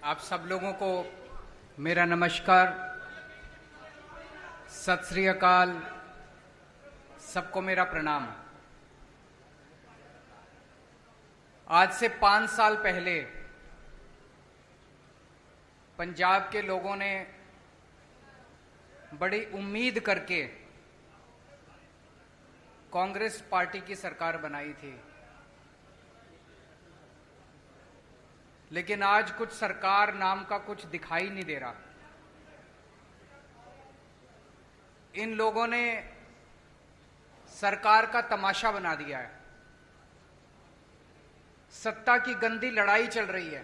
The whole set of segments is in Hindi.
आप सब लोगों को मेरा नमस्कार, सत श्री अकाल, सबको मेरा प्रणाम। आज से 5 साल पहले पंजाब के लोगों ने बड़ी उम्मीद करके कांग्रेस पार्टी की सरकार बनाई थी, लेकिन आज कुछ सरकार नाम का कुछ दिखाई नहीं दे रहा। इन लोगों ने सरकार का तमाशा बना दिया है। सत्ता की गंदी लड़ाई चल रही है।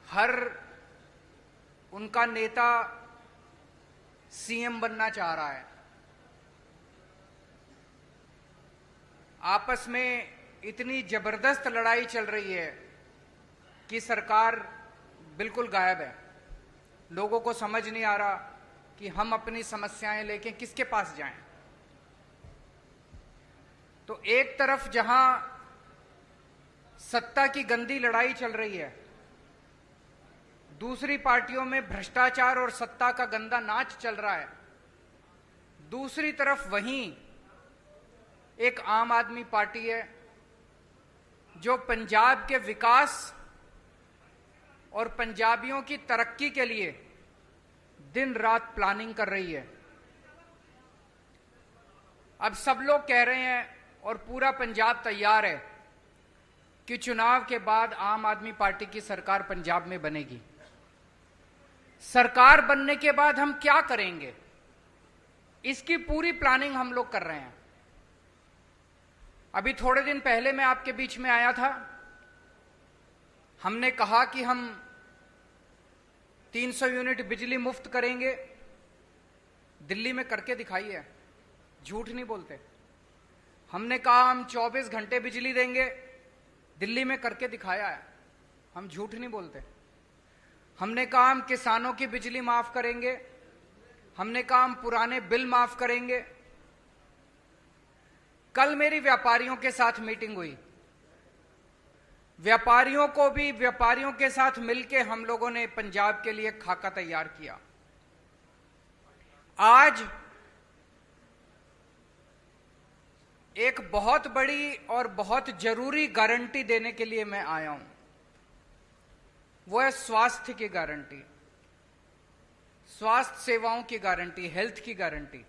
हर उनका नेता सीएम बनना चाह रहा है। आपस में इतनी जबरदस्त लड़ाई चल रही है कि सरकार बिल्कुल गायब है। लोगों को समझ नहीं आ रहा कि हम अपनी समस्याएं लेके किसके पास जाएं। तो एक तरफ जहां सत्ता की गंदी लड़ाई चल रही है, दूसरी पार्टियों में भ्रष्टाचार और सत्ता का गंदा नाच चल रहा है। दूसरी तरफ वहीं एक आम आदमी पार्टी है जो पंजाब के विकास और पंजाबियों की तरक्की के लिए दिन रात प्लानिंग कर रही है। अब सब लोग कह रहे हैं और पूरा पंजाब तैयार है कि चुनाव के बाद आम आदमी पार्टी की सरकार पंजाब में बनेगी। सरकार बनने के बाद हम क्या करेंगे, इसकी पूरी प्लानिंग हम लोग कर रहे हैं। अभी थोड़े दिन पहले मैं आपके बीच में आया था। हमने कहा कि हम 300 यूनिट बिजली मुफ्त करेंगे। दिल्ली में करके दिखाई है, झूठ नहीं बोलते। हमने कहा हम 24 घंटे बिजली देंगे, दिल्ली में करके दिखाया है, हम झूठ नहीं बोलते। हमने कहा हम किसानों की बिजली माफ करेंगे, हमने कहा हम पुराने बिल माफ करेंगे। कल मेरी व्यापारियों के साथ मीटिंग हुई। व्यापारियों के साथ मिलकर हम लोगों ने पंजाब के लिए खाका तैयार किया। आज एक बहुत बड़ी और बहुत जरूरी गारंटी देने के लिए मैं आया हूं। वो है स्वास्थ्य की गारंटी, स्वास्थ्य सेवाओं की गारंटी, हेल्थ की गारंटी,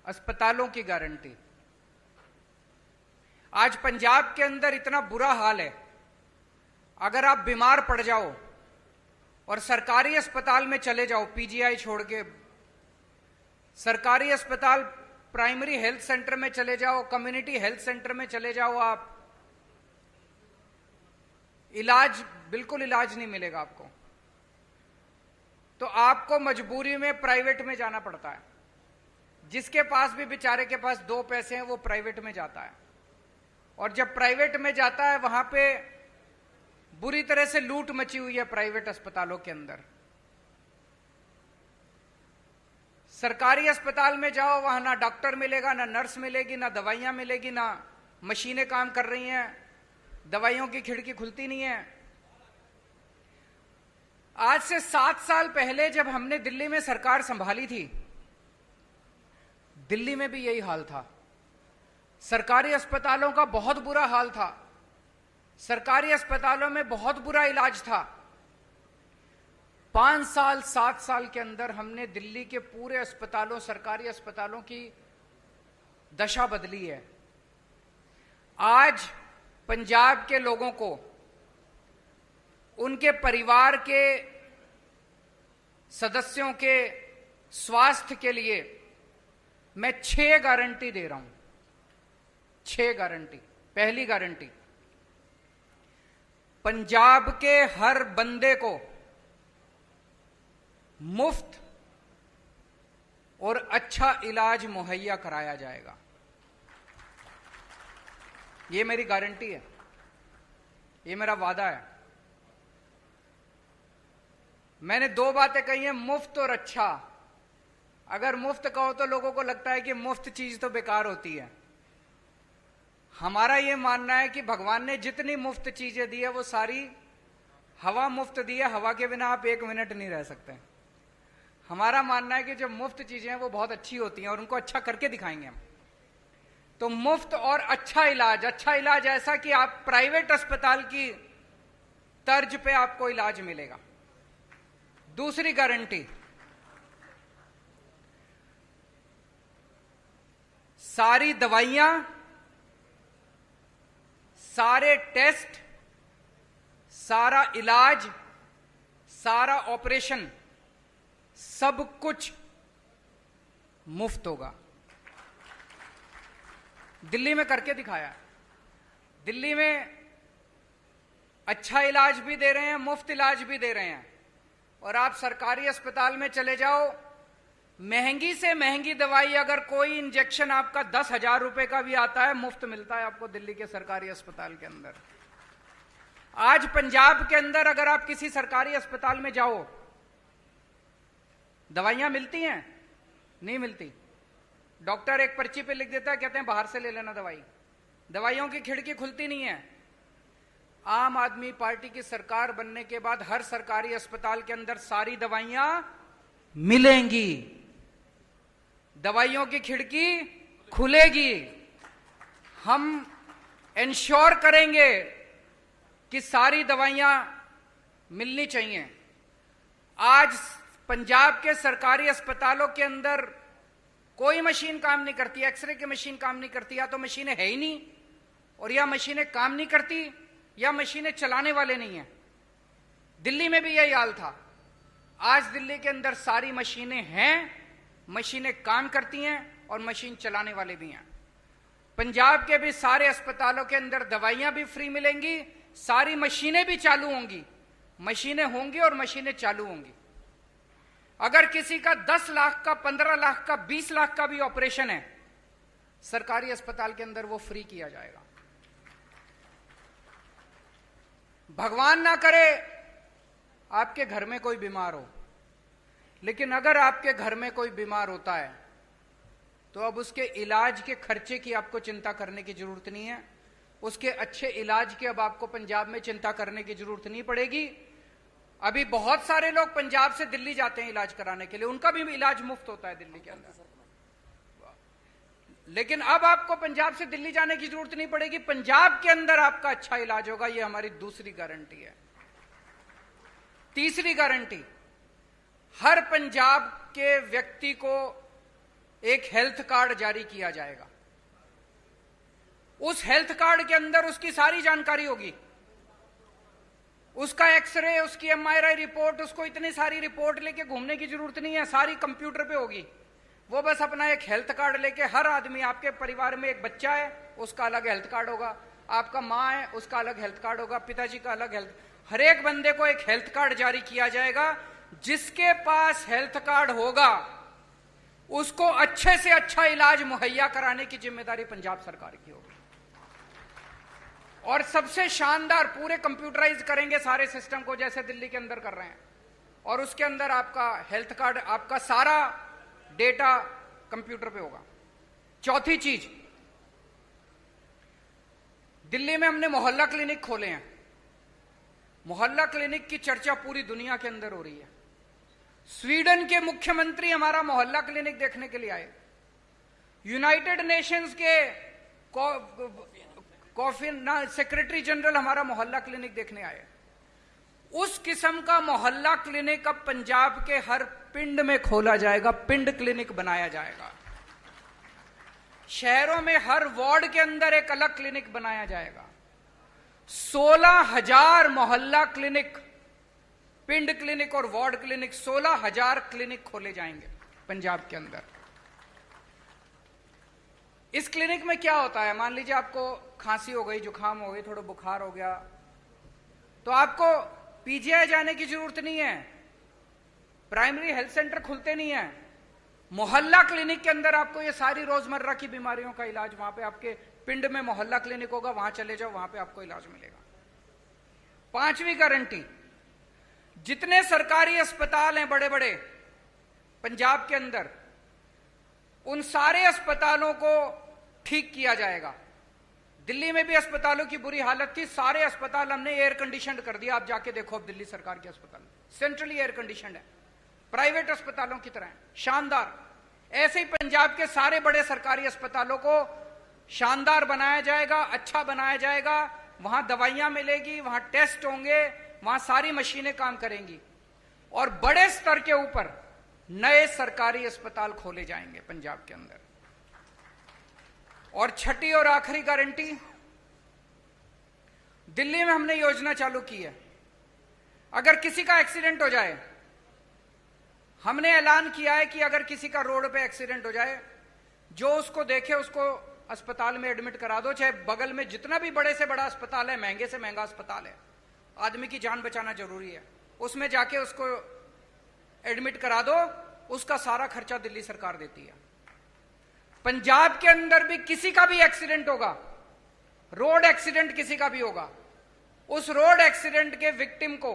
अस्पतालों की गारंटी। आज पंजाब के अंदर इतना बुरा हाल है, अगर आप बीमार पड़ जाओ और सरकारी अस्पताल में चले जाओ, पीजीआई छोड़ के सरकारी अस्पताल, प्राइमरी हेल्थ सेंटर में चले जाओ, कम्युनिटी हेल्थ सेंटर में चले जाओ, आप बिल्कुल इलाज नहीं मिलेगा आपको। तो आपको मजबूरी में प्राइवेट में जाना पड़ता है। जिसके पास भी बेचारे के पास 2 पैसे हैं वो प्राइवेट में जाता है, और जब प्राइवेट में जाता है वहां पे बुरी तरह से लूट मची हुई है प्राइवेट अस्पतालों के अंदर। सरकारी अस्पताल में जाओ, वहां ना डॉक्टर मिलेगा, ना नर्स मिलेगी, ना दवाइयां मिलेगी, ना मशीनें काम कर रही हैं, दवाइयों की खिड़की खुलती नहीं है। आज से 7 साल पहले जब हमने दिल्ली में सरकार संभाली थी, दिल्ली में भी यही हाल था। सरकारी अस्पतालों का बहुत बुरा हाल था। सरकारी अस्पतालों में बहुत बुरा इलाज था। 5 साल 7 साल के अंदर हमने दिल्ली के पूरे अस्पतालों, सरकारी अस्पतालों की दशा बदली है। आज पंजाब के लोगों को, उनके परिवार के सदस्यों के स्वास्थ्य के लिए मैं 6 गारंटी दे रहा हूं। 6 गारंटी। पहली गारंटी, पंजाब के हर बंदे को मुफ्त और अच्छा इलाज मुहैया कराया जाएगा। ये मेरी गारंटी है, ये मेरा वादा है। मैंने 2 बातें कही हैं, मुफ्त और अच्छा। अगर मुफ्त कहो तो लोगों को लगता है कि मुफ्त चीज तो बेकार होती है। हमारा यह मानना है कि भगवान ने जितनी मुफ्त चीजें दी है वो सारी हवा मुफ्त दी है, हवा के बिना आप 1 मिनट नहीं रह सकते। हमारा मानना है कि जो मुफ्त चीजें हैं वो बहुत अच्छी होती हैं और उनको अच्छा करके दिखाएंगे हम। तो मुफ्त और अच्छा इलाज ऐसा कि आप प्राइवेट अस्पताल की तर्ज पे आपको इलाज मिलेगा। दूसरी गारंटी, सारी दवाइयां, सारे टेस्ट, सारा इलाज, सारा ऑपरेशन, सब कुछ मुफ्त होगा। दिल्ली में करके दिखाया। दिल्ली में अच्छा इलाज भी दे रहे हैं, मुफ्त इलाज भी दे रहे हैं। और आप सरकारी अस्पताल में चले जाओ, महंगी से महंगी दवाई अगर कोई इंजेक्शन आपका 10,000 रुपए का भी आता है, मुफ्त मिलता है आपको दिल्ली के सरकारी अस्पताल के अंदर। आज पंजाब के अंदर अगर आप किसी सरकारी अस्पताल में जाओ, दवाइयां मिलती हैं? नहीं मिलती। डॉक्टर एक पर्ची पे लिख देता है, कहते हैं बाहर से ले लेना दवाई। दवाइयों की खिड़की खुलती नहीं है। आम आदमी पार्टी की सरकार बनने के बाद हर सरकारी अस्पताल के अंदर सारी दवाइयां मिलेंगी, दवाइयों की खिड़की खुलेगी। हम इंश्योर करेंगे कि सारी दवाइयां मिलनी चाहिए। आज पंजाब के सरकारी अस्पतालों के अंदर कोई मशीन काम नहीं करती, एक्सरे की मशीन काम नहीं करती, या तो मशीनें है ही नहीं, और या मशीनें काम नहीं करती, या मशीनें चलाने वाले नहीं हैं। दिल्ली में भी यही हाल था। आज दिल्ली के अंदर सारी मशीनें हैं, मशीनें काम करती हैं और मशीन चलाने वाले भी हैं। पंजाब के भी सारे अस्पतालों के अंदर दवाइयां भी फ्री मिलेंगी, सारी मशीनें भी चालू होंगी। मशीनें होंगी और मशीनें चालू होंगी। अगर किसी का 10 लाख का, 15 लाख का, 20 लाख का भी ऑपरेशन है, सरकारी अस्पताल के अंदर वो फ्री किया जाएगा। भगवान ना करे आपके घर में कोई बीमार हो, लेकिन अगर आपके घर में कोई बीमार होता है तो अब उसके इलाज के खर्चे की आपको चिंता करने की जरूरत नहीं है। उसके अच्छे इलाज की अब आपको पंजाब में चिंता करने की जरूरत नहीं पड़ेगी। अभी बहुत सारे लोग पंजाब से दिल्ली जाते हैं इलाज कराने के लिए, उनका भी इलाज मुफ्त होता है दिल्ली के अंदर। लेकिन अब आपको पंजाब से दिल्ली जाने की जरूरत नहीं पड़ेगी, पंजाब के अंदर आपका अच्छा इलाज होगा। यह हमारी दूसरी गारंटी है। तीसरी गारंटी, हर पंजाब के व्यक्ति को एक हेल्थ कार्ड जारी किया जाएगा। उस हेल्थ कार्ड के अंदर उसकी सारी जानकारी होगी, उसका एक्सरे, उसकी MRI रिपोर्ट, उसको इतनी सारी रिपोर्ट लेके घूमने की जरूरत नहीं है, सारी कंप्यूटर पे होगी। वो बस अपना एक हेल्थ कार्ड लेके, हर आदमी, आपके परिवार में एक बच्चा है उसका अलग हेल्थ कार्ड होगा, आपका माँ है उसका अलग हेल्थ कार्ड होगा, पिताजी का अलग हेल्थ, हर एक बंदे को एक हेल्थ कार्ड जारी किया जाएगा। जिसके पास हेल्थ कार्ड होगा उसको अच्छे से अच्छा इलाज मुहैया कराने की जिम्मेदारी पंजाब सरकार की होगी। और सबसे शानदार, पूरे कंप्यूटराइज करेंगे सारे सिस्टम को जैसे दिल्ली के अंदर कर रहे हैं, और उसके अंदर आपका हेल्थ कार्ड, आपका सारा डेटा कंप्यूटर पे होगा। चौथी चीज, दिल्ली में हमने मोहल्ला क्लिनिक खोले हैं। मोहल्ला क्लिनिक की चर्चा पूरी दुनिया के अंदर हो रही है। स्वीडन के मुख्यमंत्री हमारा मोहल्ला क्लिनिक देखने के लिए आए। यूनाइटेड नेशंस के सेक्रेटरी जनरल हमारा मोहल्ला क्लिनिक देखने आए। उस किस्म का मोहल्ला क्लिनिक अब पंजाब के हर पिंड में खोला जाएगा, पिंड क्लिनिक बनाया जाएगा। शहरों में हर वार्ड के अंदर एक अलग क्लिनिक बनाया जाएगा। 16,000 मोहल्ला क्लिनिक, पिंड क्लिनिक और वार्ड क्लिनिक, 16,000 क्लिनिक खोले जाएंगे पंजाब के अंदर। इस क्लिनिक में क्या होता है, मान लीजिए आपको खांसी हो गई, जुकाम हो गई, थोड़ा बुखार हो गया, तो आपको पीजीआई जाने की जरूरत नहीं है, प्राइमरी हेल्थ सेंटर खुलते नहीं है। मोहल्ला क्लिनिक के अंदर आपको ये सारी रोजमर्रा की बीमारियों का इलाज, वहां पे आपके पिंड में मोहल्ला क्लिनिक होगा, वहां चले जाओ, वहां पे आपको इलाज मिलेगा। पांचवी गारंटी, जितने सरकारी अस्पताल हैं बड़े बड़े पंजाब के अंदर, उन सारे अस्पतालों को ठीक किया जाएगा। दिल्ली में भी अस्पतालों की बुरी हालत थी, सारे अस्पताल हमने एयर कंडीशनड कर दिया। आप जाके देखो अब दिल्ली सरकार के अस्पताल सेंट्रली एयर कंडीशनड है, प्राइवेट अस्पतालों की तरह है, शानदार। ऐसे ही पंजाब के सारे बड़े सरकारी अस्पतालों को शानदार बनाया जाएगा, अच्छा बनाया जाएगा। वहां दवाइयां मिलेगी, वहां टेस्ट होंगे, वहां सारी मशीनें काम करेंगी और बड़े स्तर के ऊपर नए सरकारी अस्पताल खोले जाएंगे पंजाब के अंदर। और छठी और आखिरी गारंटी, दिल्ली में हमने योजना चालू की है, अगर किसी का एक्सीडेंट हो जाए, हमने ऐलान किया है कि अगर किसी का रोड पे एक्सीडेंट हो जाए, जो उसको देखे उसको अस्पताल में एडमिट करा दो, चाहे बगल में जितना भी बड़े से बड़ा अस्पताल है, महंगे से महंगा अस्पताल है, आदमी की जान बचाना जरूरी है, उसमें जाके उसको एडमिट करा दो, उसका सारा खर्चा दिल्ली सरकार देती है। पंजाब के अंदर भी किसी का भी एक्सीडेंट होगा, रोड एक्सीडेंट किसी का भी होगा, उस रोड एक्सीडेंट के विक्टिम को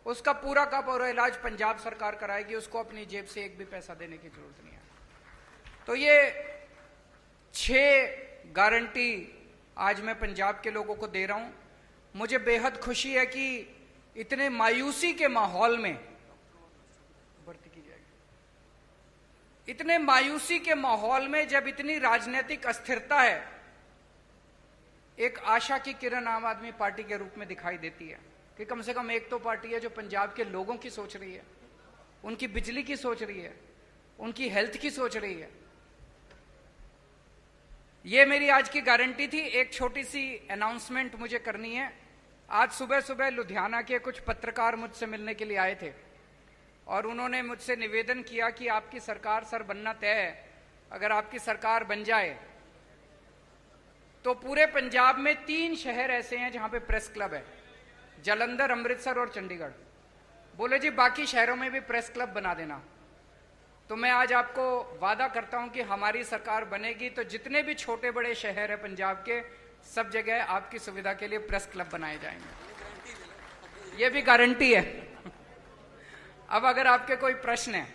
उसका पूरा का पूरा इलाज पंजाब सरकार कराएगी, उसको अपनी जेब से एक भी पैसा देने की जरूरत नहीं है। तो ये 6 गारंटी आज मैं पंजाब के लोगों को दे रहा हूं। मुझे बेहद खुशी है कि इतने मायूसी के माहौल में, इतने मायूसी के माहौल में जब इतनी राजनीतिक अस्थिरता है, एक आशा की किरण आम आदमी पार्टी के रूप में दिखाई देती है कि कम से कम एक तो पार्टी है जो पंजाब के लोगों की सोच रही है, उनकी बिजली की सोच रही है, उनकी हेल्थ की सोच रही है। ये मेरी आज की गारंटी थी। एक छोटी सी अनाउंसमेंट मुझे करनी है। आज सुबह सुबह लुधियाना के कुछ पत्रकार मुझसे मिलने के लिए आए थे और उन्होंने मुझसे निवेदन किया कि आपकी सरकार सर बनना तय है, अगर आपकी सरकार बन जाए तो पूरे पंजाब में 3 शहर ऐसे हैं जहां पे प्रेस क्लब है, जालंधर, अमृतसर और चंडीगढ़। बोले जी बाकी शहरों में भी प्रेस क्लब बना देना। तो मैं आज आपको वादा करता हूं कि हमारी सरकार बनेगी तो जितने भी छोटे बड़े शहर है पंजाब के, सब जगह आपकी सुविधा के लिए प्रेस क्लब बनाए जाएंगे। ये भी गारंटी है। अब अगर आपके कोई प्रश्न है।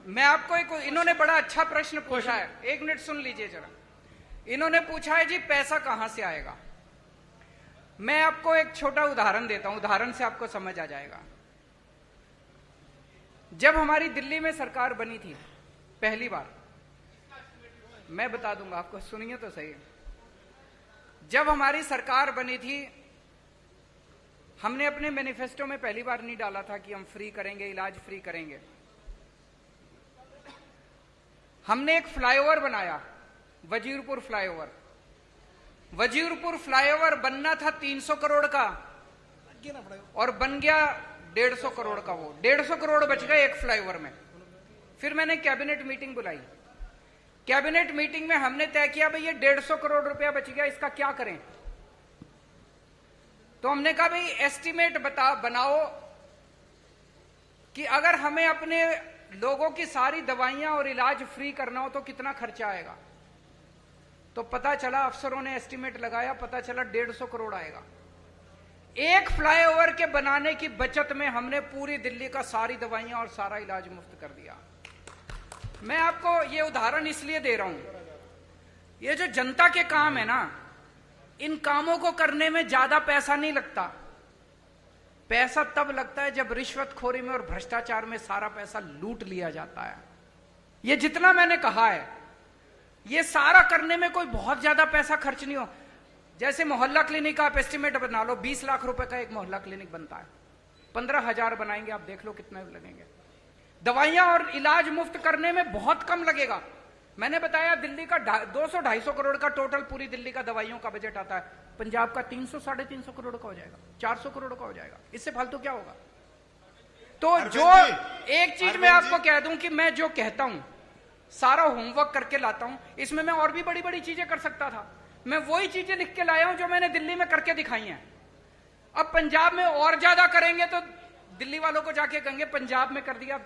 मैं आपको इन्होंने बड़ा अच्छा प्रश्न पूछा है, 1 मिनट सुन लीजिए जरा। इन्होंने पूछा है जी पैसा कहां से आएगा। मैं आपको एक छोटा उदाहरण देता हूं, उदाहरण से आपको समझ आ जाएगा। जब हमारी दिल्ली में सरकार बनी थी पहली बार, मैं बता दूंगा आपको, सुनिए तो सही। जब हमारी सरकार बनी थी, हमने अपने मैनिफेस्टो में पहली बार नहीं डाला था कि हम फ्री करेंगे, इलाज फ्री करेंगे। हमने एक फ्लाईओवर बनाया, वजीरपुर फ्लाईओवर। वजीरपुर फ्लाईओवर बनना था 300 करोड़ का और बन गया 150 करोड़ का। वो 150 करोड़ बच गए एक फ्लाईओवर में। फिर मैंने कैबिनेट मीटिंग बुलाई। कैबिनेट मीटिंग में हमने तय किया भाई ये 150 करोड़ रुपया बच गया, इसका क्या करें। तो हमने कहा भाई एस्टीमेट बनाओ कि अगर हमें अपने लोगों की सारी दवाइयां और इलाज फ्री करना हो तो कितना खर्चा आएगा। तो पता चला, अफसरों ने एस्टीमेट लगाया, पता चला 150 करोड़ आएगा। एक फ्लाईओवर के बनाने की बचत में हमने पूरी दिल्ली का सारी दवाइयां और सारा इलाज मुफ्त कर दिया। मैं आपको ये उदाहरण इसलिए दे रहा हूं, ये जो जनता के काम है ना, इन कामों को करने में ज्यादा पैसा नहीं लगता। पैसा तब लगता है जब रिश्वतखोरी में और भ्रष्टाचार में सारा पैसा लूट लिया जाता है। ये जितना मैंने कहा है, ये सारा करने में कोई बहुत ज्यादा पैसा खर्च नहीं हो। जैसे मोहल्ला क्लिनिक का आप एस्टिमेट बना लो, 20 लाख रुपए का एक मोहल्ला क्लिनिक बनता है, 15,000 बनाएंगे, आप देख लो कितने लगेंगे। दवाइयां और इलाज मुफ्त करने में बहुत कम लगेगा। मैंने बताया दिल्ली का 200-250 करोड़ का टोटल पूरी दिल्ली का दवाइयों का बजट आता है, पंजाब का 300-350 करोड़ का हो जाएगा, 400 करोड़ का हो जाएगा। इससे फालतू क्या होगा। तो जो एक चीज मैं आपको कह दूं कि मैं जो कहता हूं सारा होमवर्क करके लाता हूं, इसमें मैं और भी बड़ी बड़ी चीजें कर सकता था। मैं वही चीजें लिख के लाया हूं जो मैंने दिल्ली में करके दिखाई हैं। अब पंजाब में और ज्यादा करेंगे तो दिल्ली वालों को जाके कहेंगे पंजाब में कर दिया।